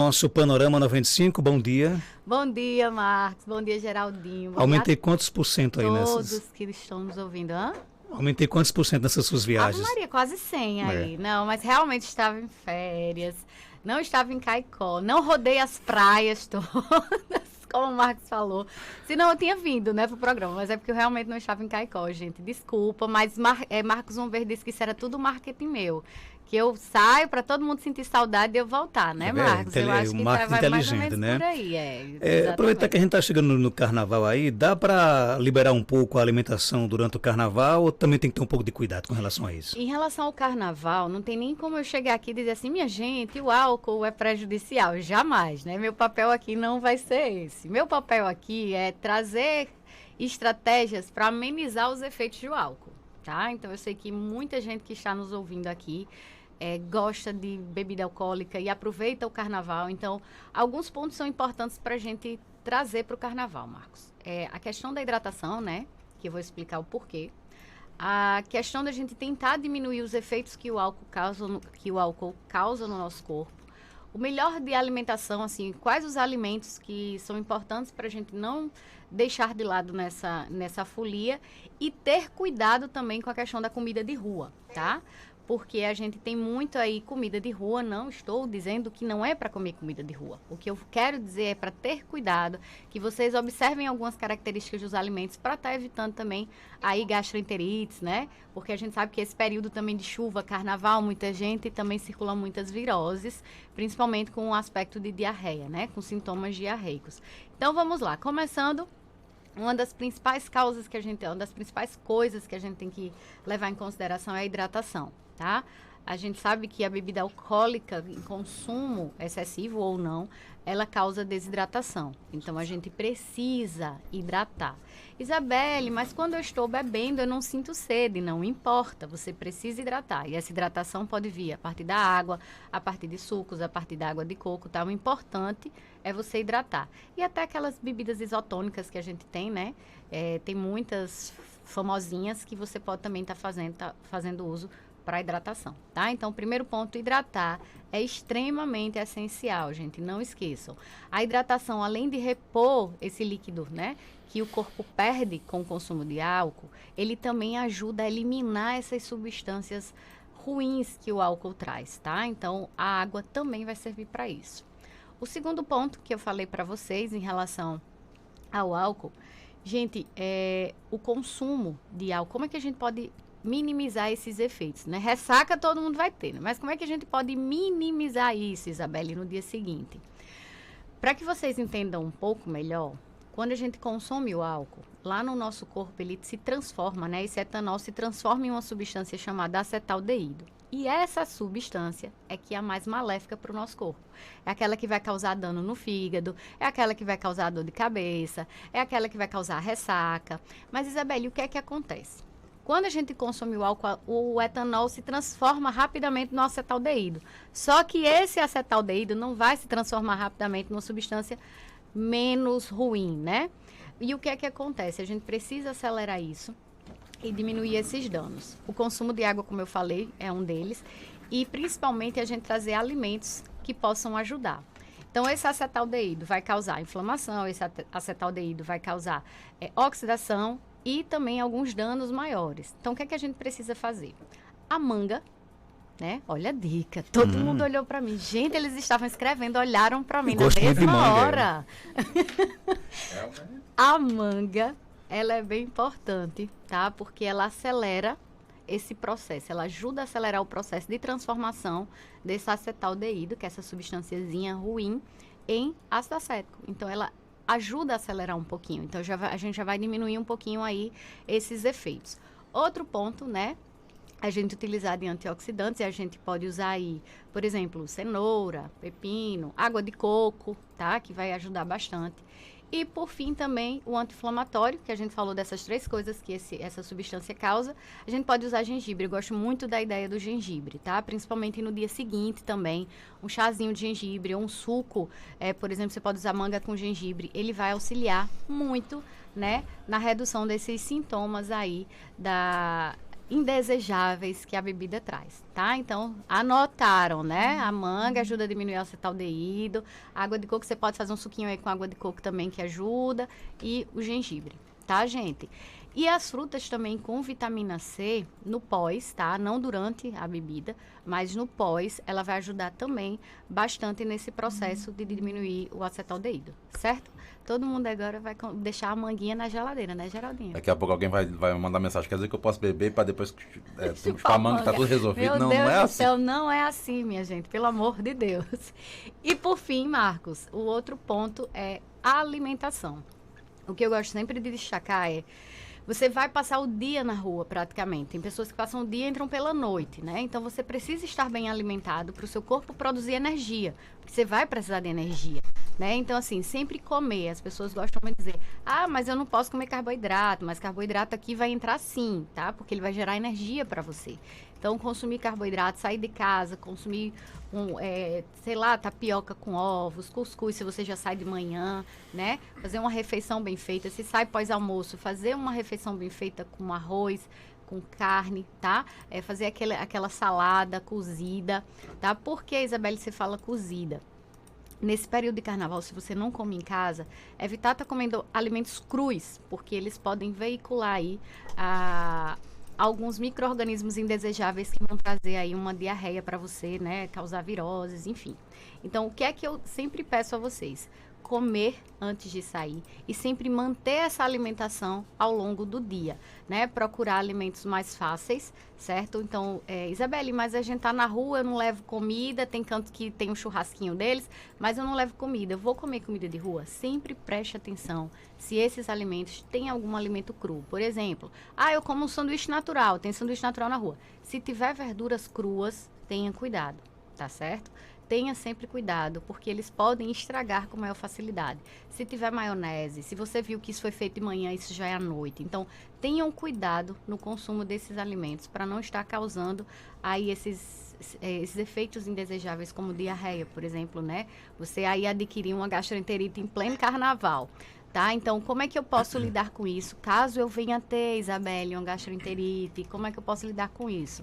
Nosso Panorama 95, bom dia. Bom dia, Marcos. Bom dia, Geraldinho. Bom Aumentei dia quantos por cento aí a nessas? todos que estão nos ouvindo. Hã? Aumentei quantos por cento nessas suas Ave viagens? Maria, quase 100 aí. Não, mas realmente estava em férias. Não estava em Caicó. Não rodei as praias todas, como o Marcos falou. Senão eu tinha vindo, né, pro programa. Mas é porque eu realmente não estava em Caicó, gente. Desculpa, mas Marcos Umber disse que isso era tudo marketing meu. Que eu saio para todo mundo sentir saudade de eu voltar, né, Marcos? Eu acho O que marketing vai mais ou inteligente, menos né? por aí, Aproveitar que a exatamente. gente está chegando no carnaval aí, dá para liberar um pouco a alimentação durante o carnaval ou também tem que ter um pouco de cuidado com relação a isso? Em relação ao carnaval, não tem nem como eu chegar aqui e dizer assim, minha gente, o álcool é prejudicial. Jamais, né? Meu papel aqui não vai ser esse. Meu papel aqui é trazer estratégias para amenizar os efeitos do álcool, tá? Então, eu sei que muita gente que está nos ouvindo aqui gosta de bebida alcoólica e aproveita o carnaval. Então, alguns pontos são importantes para a gente trazer para o carnaval, Marcos. A questão da hidratação, né? Que eu vou explicar o porquê. A questão da gente tentar diminuir os efeitos que o álcool causa no nosso corpo. O melhor de alimentação, assim, quais os alimentos que são importantes para a gente não deixar de lado nessa folia e ter cuidado também com a questão da comida de rua, tá? Porque a gente tem muito aí comida de rua, não estou dizendo que não é para comer comida de rua. O que eu quero dizer é para ter cuidado, que vocês observem algumas características dos alimentos para estar evitando também aí gastroenterites, né? Porque a gente sabe que esse período também de chuva, carnaval, muita gente também circulam muitas viroses, principalmente com o aspecto de diarreia, né? Com sintomas diarreicos. Então vamos lá, começando. Uma das principais causas que a gente, uma das principais coisas que a gente tem que levar em consideração é a hidratação, tá? A gente sabe que a bebida alcoólica em consumo excessivo ou não, ela causa desidratação. Então a gente precisa hidratar. Isabelle, mas quando eu estou bebendo eu não sinto sede, não importa, você precisa hidratar. E essa hidratação pode vir a partir da água, a partir de sucos, a partir da água de coco, tá? O importante é você hidratar. E até aquelas bebidas isotônicas que a gente tem, né? Tem muitas famosinhas que você pode também estar fazendo uso para hidratação, tá? Então, o primeiro ponto, hidratar, é extremamente essencial, gente, não esqueçam. A hidratação, além de repor esse líquido, né, que o corpo perde com o consumo de álcool, ele também ajuda a eliminar essas substâncias ruins que o álcool traz, tá? Então, a água também vai servir para isso. O segundo ponto que eu falei para vocês em relação ao álcool, gente, o consumo de álcool, como é que a gente pode minimizar esses efeitos, né? Ressaca todo mundo vai ter, né? Mas como é que a gente pode minimizar isso, Isabelle, no dia seguinte? Para que vocês entendam um pouco melhor, quando a gente consome o álcool, lá no nosso corpo ele se transforma, né? Esse etanol se transforma em uma substância chamada acetaldeído. E essa substância é que é a mais maléfica para o nosso corpo. É aquela que vai causar dano no fígado, é aquela que vai causar dor de cabeça, é aquela que vai causar ressaca. Mas, Isabelle, o que é que acontece? Quando a gente consome o álcool, o etanol se transforma rapidamente no acetaldeído. Só que esse acetaldeído não vai se transformar rapidamente numa substância menos ruim, né? E o que é que acontece? A gente precisa acelerar isso e diminuir esses danos. O consumo de água, como eu falei, é um deles. E principalmente a gente trazer alimentos que possam ajudar. Então, esse acetaldeído vai causar inflamação, esse acetaldeído vai causar oxidação e também alguns danos maiores. Então, o que é que a gente precisa fazer? A manga, né? Olha a dica. Todo mundo olhou para mim. Gente, eles estavam escrevendo, olharam para mim Eu na gosto muito de mesma manga, hora. A manga, ela é bem importante, tá? Porque ela acelera esse processo. Ela ajuda a acelerar o processo de transformação desse acetaldeído, que é essa substânciazinha ruim, em ácido acético. Então, ela ajuda a acelerar um pouquinho. Então, a gente já vai diminuir um pouquinho aí esses efeitos. Outro ponto, né? A gente utilizar de antioxidantes, e a gente pode usar aí, por exemplo, cenoura, pepino, água de coco, tá? Que vai ajudar bastante. E, por fim, também o anti-inflamatório, que a gente falou dessas três coisas que essa substância causa. A gente pode usar gengibre. Eu gosto muito da ideia do gengibre, tá? Principalmente no dia seguinte também. Um chazinho de gengibre ou um suco, por exemplo, você pode usar manga com gengibre. Ele vai auxiliar muito, né, na redução desses sintomas aí indesejáveis que a bebida traz, tá? Então, anotaram, né? A manga ajuda a diminuir o acetaldeído, a água de coco, você pode fazer um suquinho aí com água de coco também que ajuda, e o gengibre, tá, gente? E as frutas também com vitamina C no pós, tá? Não durante a bebida, mas no pós, ela vai ajudar também bastante nesse processo de diminuir o acetaldeído, certo? Todo mundo agora vai deixar a manguinha na geladeira, né, Geraldinha? Daqui a pouco alguém vai mandar mensagem, quer dizer que eu posso beber para depois chupar a manga, tá tudo resolvido. Meu Não, Deus não é do assim. céu, não é assim, minha gente, pelo amor de Deus. E por fim, Marcos, o outro ponto é a alimentação. O que eu gosto sempre de destacar é, você vai passar o dia na rua, praticamente. Tem pessoas que passam o dia e entram pela noite, né? Então, você precisa estar bem alimentado para o seu corpo produzir energia. Porque você vai precisar de energia, né? Então, assim, sempre comer. As pessoas gostam de dizer, mas eu não posso comer carboidrato. Mas carboidrato aqui vai entrar sim, tá? Porque ele vai gerar energia para você. Então, consumir carboidrato, sair de casa, consumir, tapioca com ovos, cuscuz, se você já sai de manhã, né? Fazer uma refeição bem feita. Se sai pós-almoço, fazer uma refeição bem feita com arroz, com carne, tá? Fazer aquela salada cozida, tá? Por que, Isabelle, você fala cozida? Nesse período de carnaval, se você não come em casa, evitar estar comendo alimentos crus, porque eles podem veicular aí alguns micro-organismos indesejáveis que vão trazer aí uma diarreia para você, né? Causar viroses, enfim. Então, o que é que eu sempre peço a vocês? Comer antes de sair e sempre manter essa alimentação ao longo do dia, né? Procurar alimentos mais fáceis, certo? Então, Isabelle, mas a gente tá na rua, eu não levo comida, tem canto que tem um churrasquinho deles, mas eu não levo comida, eu vou comer comida de rua? Sempre preste atenção se esses alimentos têm algum alimento cru. Por exemplo, eu como um sanduíche natural, tem sanduíche natural na rua. Se tiver verduras cruas, tenha cuidado, tá certo? Tenha sempre cuidado, porque eles podem estragar com maior facilidade. Se tiver maionese, se você viu que isso foi feito de manhã, isso já é à noite. Então, tenham cuidado no consumo desses alimentos, para não estar causando aí esses efeitos indesejáveis, como diarreia, por exemplo, né? Você aí adquirir uma gastroenterite em pleno carnaval. Tá? Então, como é que eu posso lidar com isso? Caso eu venha ter, Isabelle, uma gastroenterite, como é que eu posso lidar com isso?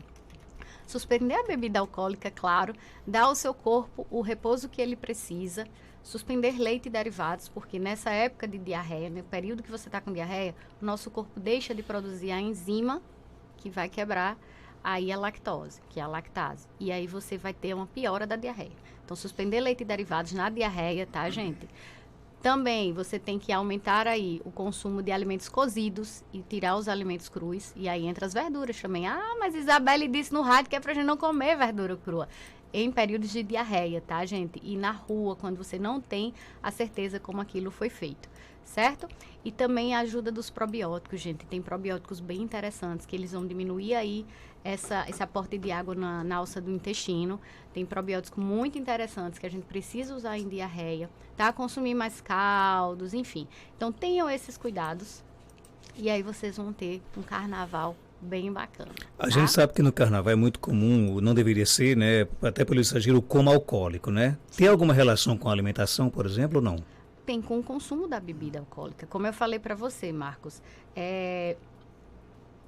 Suspender a bebida alcoólica, claro, dar ao seu corpo o repouso que ele precisa, suspender leite e derivados, porque nessa época de diarreia, no período que você está com diarreia, o nosso corpo deixa de produzir a enzima que vai quebrar aí a lactose, que é a lactase. E aí você vai ter uma piora da diarreia. Então, suspender leite e derivados na diarreia, tá, gente? Também você tem que aumentar aí o consumo de alimentos cozidos e tirar os alimentos crus. E aí entra as verduras também. Mas Isabelle disse no rádio que é pra gente não comer verdura crua. Em períodos de diarreia, tá, gente? E na rua, quando você não tem a certeza como aquilo foi feito, certo? E também a ajuda dos probióticos, gente. Tem probióticos bem interessantes, que eles vão diminuir aí esse aporte de água na alça do intestino. Tem probióticos muito interessantes que a gente precisa usar em diarreia, tá? Consumir mais caldos, enfim. Então, tenham esses cuidados e aí vocês vão ter um carnaval bem bacana. A gente sabe que no carnaval é muito comum, não deveria ser, né? Até pelo exagero, o coma alcoólico, né? Tem alguma relação com a alimentação, por exemplo, ou não? Tem com o consumo da bebida alcoólica. Como eu falei para você, Marcos,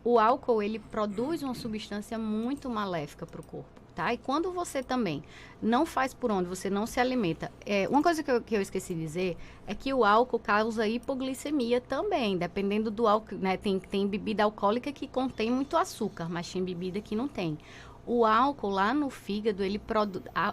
o álcool, ele produz uma substância muito maléfica para o corpo, tá? E quando você também não faz por onde, você não se alimenta. Uma coisa que eu esqueci de dizer é que o álcool causa hipoglicemia também, dependendo do álcool, né? Tem bebida alcoólica que contém muito açúcar, mas tem bebida que não tem. O álcool lá no fígado,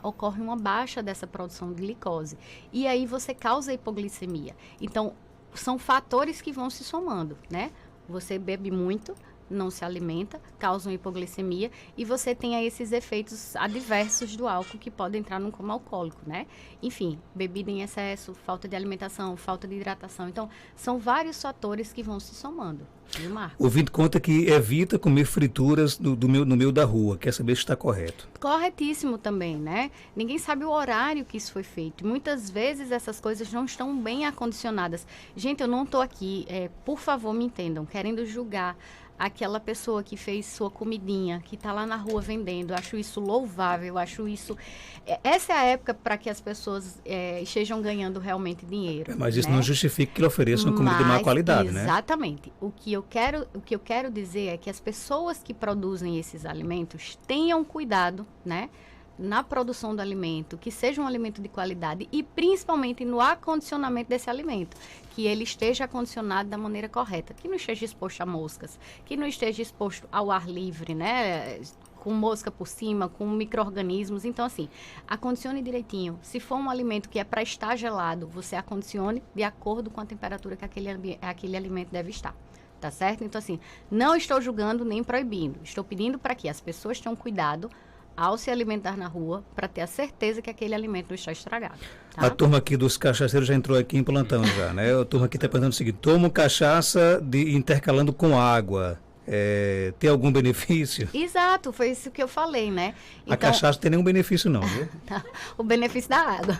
ocorre uma baixa dessa produção de glicose. E aí você causa hipoglicemia. Então, são fatores que vão se somando, né? Você bebe muito, não se alimenta, causa uma hipoglicemia e você tem aí esses efeitos adversos do álcool que podem entrar num coma alcoólico, né? Enfim, bebida em excesso, falta de alimentação, falta de hidratação. Então, são vários fatores que vão se somando. Viu, Marcos? O ouvinte conta que evita comer frituras no meio da rua. Quer saber se está correto. Corretíssimo também, né? Ninguém sabe o horário que isso foi feito. Muitas vezes essas coisas não estão bem acondicionadas. Gente, eu não estou aqui, por favor, me entendam, querendo julgar aquela pessoa que fez sua comidinha, que está lá na rua vendendo, eu acho isso louvável, eu acho isso... Essa é a época para que as pessoas estejam ganhando realmente dinheiro. Mas isso né? não justifica que ele ofereça uma comida de má qualidade, né? Exatamente. O que eu quero dizer é que as pessoas que produzem esses alimentos tenham cuidado, né? Na produção do alimento, que seja um alimento de qualidade e principalmente no acondicionamento desse alimento, que ele esteja acondicionado da maneira correta, que não esteja exposto a moscas, que não esteja exposto ao ar livre, né? Com mosca por cima, com micro-organismos. Então, assim, acondicione direitinho. Se for um alimento que é para estar gelado, você acondicione de acordo com a temperatura que aquele alimento deve estar. Tá certo? Então, assim, não estou julgando nem proibindo. Estou pedindo para que as pessoas tenham cuidado ao se alimentar na rua, para ter a certeza que aquele alimento não está estragado. Tá? A turma aqui dos cachaceiros já entrou aqui em plantão já, né? A turma aqui está perguntando o seguinte: tomo cachaça intercalando com água. Tem algum benefício? Exato, foi isso que eu falei, né? Então, a cachaça não tem nenhum benefício não, viu? O benefício da água.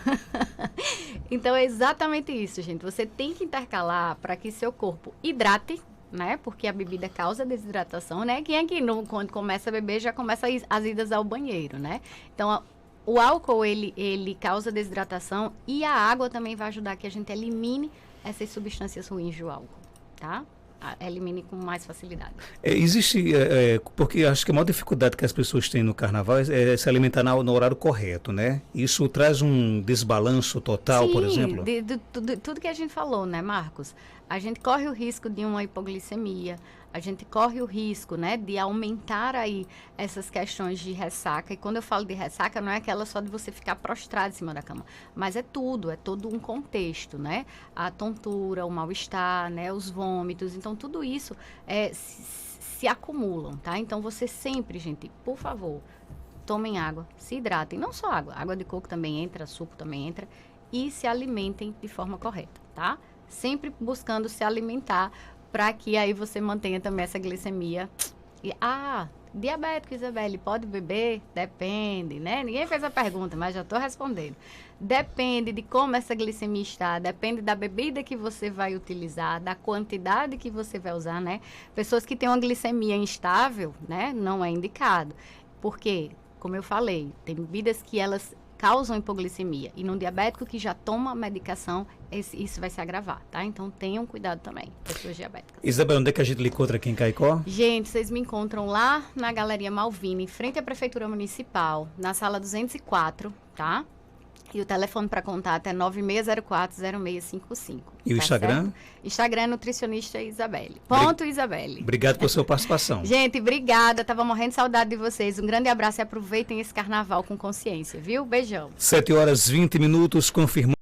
Então é exatamente isso, gente. Você tem que intercalar para que seu corpo hidrate, né? Porque a bebida causa desidratação, né? Quem é que quando começa a beber já começa as idas ao banheiro, né? Então, o álcool, ele causa desidratação e a água também vai ajudar que a gente elimine essas substâncias ruins do álcool, tá? Elimine com mais facilidade. Existe, porque acho que a maior dificuldade que as pessoas têm no carnaval é se alimentar no horário correto, né? Isso traz um desbalanço total, sim, por exemplo? Tudo que a gente falou, né, Marcos? A gente corre o risco de uma hipoglicemia, a gente corre o risco, né, de aumentar aí essas questões de ressaca. E quando eu falo de ressaca, não é aquela só de você ficar prostrado em cima da cama, mas é todo um contexto, né? A tontura, o mal-estar, né, os vômitos. Então, tudo isso se acumulam, tá? Então, você sempre, gente, por favor, tomem água, se hidratem. Não só água, água de coco também entra, suco também entra. E se alimentem de forma correta, tá? Sempre buscando se alimentar para que aí você mantenha também essa glicemia. Diabético, Isabelle, pode beber? Depende, né? Ninguém fez a pergunta, mas já estou respondendo. Depende de como essa glicemia está, depende da bebida que você vai utilizar, da quantidade que você vai usar, né? Pessoas que têm uma glicemia instável, né? Não é indicado. Porque, como eu falei, tem bebidas que elas causam hipoglicemia. E num diabético que já toma medicação, isso vai se agravar, tá? Então, tenham cuidado também, pessoas diabéticas. Isabel, onde é que a gente lhe encontra aqui em Caicó? Gente, vocês me encontram lá na Galeria Malvina, em frente à Prefeitura Municipal, na sala 204, tá? E o telefone para contato é 9604-0655. E o Instagram? Certo? Instagram é nutricionista Isabelle. Isabelle. Obrigado pela sua participação. Gente, obrigada. Tava morrendo de saudade de vocês. Um grande abraço e aproveitem esse carnaval com consciência, viu? Beijão. 7h20, confirmando.